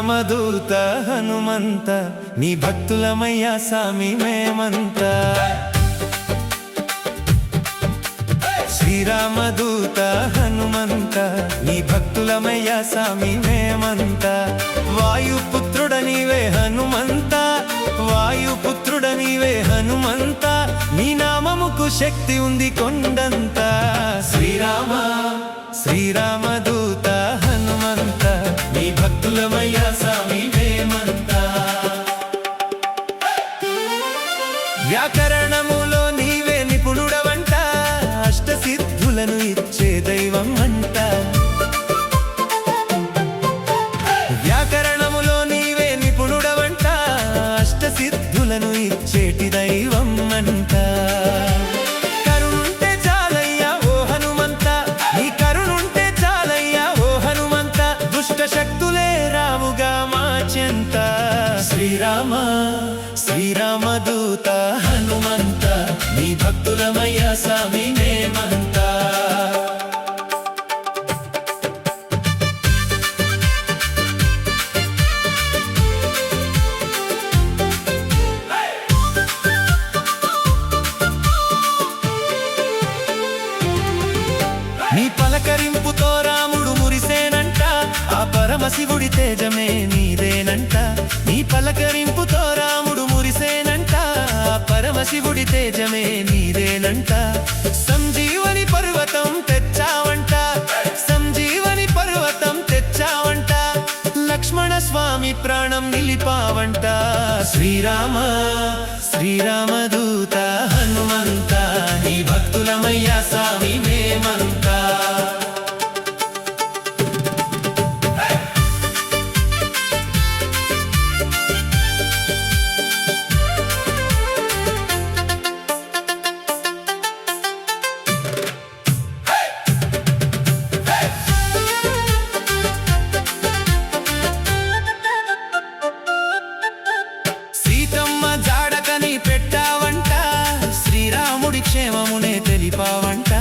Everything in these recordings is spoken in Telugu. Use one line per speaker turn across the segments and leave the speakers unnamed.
శ్రీరామదూత హనుమంత నీ భక్తులమయ్యా సామి మేమంతా. శ్రీరామదూత హనుమంత నీ భక్తులమయ్యా సామి మేమంతా. వాయుపుత్రుడ నీవే హనుమంత, వాయుపుత్రుడ నీవే హనుమంత, నీ నామముకు శక్తి ఉంది కొండంత. శ్రీరామ శ్రీరామదూత హనుమంత నీ భక్తులమయ్యా సామి మేమంతా. వ్యాకరణములో నీవే నిపుణుడవంట, అష్టసిద్ధులను ఇచ్చే దైవం అంట. వ్యాకరణములో నీవే నిపుణుడవంట, అష్టసిద్ధులను ఇచ్చేటి దైవం అంట. కరుణుంటే చాలయ్యా ఓ హనుమంత, నీ కరుణుంటే చాలయ్యా ఓ హనుమంత, దుష్ట శక్తులే రావుగా మా చెంత. శ్రీరామ శ్రీరామదూత హనుమంత నీ భక్తులమయ్యా సామి మేమంతా. నీ పలకరింపుతో రాముడు మురిసేనంట, ఆ పరమశివుడి తేజమే నీదేనంట. నీ పలకరింపుతో రాముడు మురిసేనంట, ఆ పరమశివుడి తేజమే నీదేనంట. సంజీవని పర్వతం తెచ్చావంట, సంజీవని పర్వతం తెచ్చావంట, లక్ష్మణ స్వామి ప్రాణం నిలిపావంట. శ్రీరామ శ్రీరామదూత హనుమంత నీ భక్తులమయ్యా సామి మేమంతా. సీతమ్మ జాడకని పెట్టావంట, శ్రీరాముడి క్షేమమునే తెలిపావంట.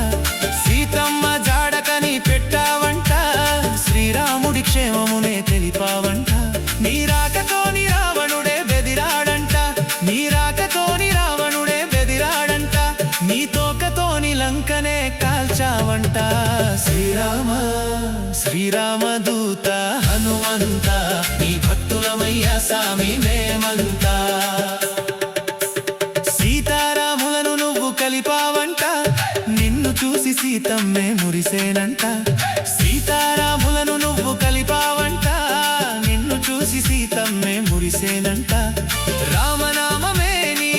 సీతమ్మ జాడకని పెట్టావంట, శ్రీరాముడి క్షేమమునే తెలిపావంట. నీ రాకతోని రావణుడే బెదిరాడంట, నీ రాకతోని రావణుడే బెదిరాడంట, నీ తోకతోని లంకనే కాల్చావంట. శ్రీరామ శ్రీరామదూత హనుమంత నీ భక్తులమయ్యా సామి మేమంతా. సీతారాములను నువ్వు కలిపావంట, నిన్ను చూసి సీతమ్మే మురిసేనంట. సీతారాములను నువ్వు కలిపావంట, నిన్ను చూసి సీతమ్మే మురిసేనంట. రామనామమే నీ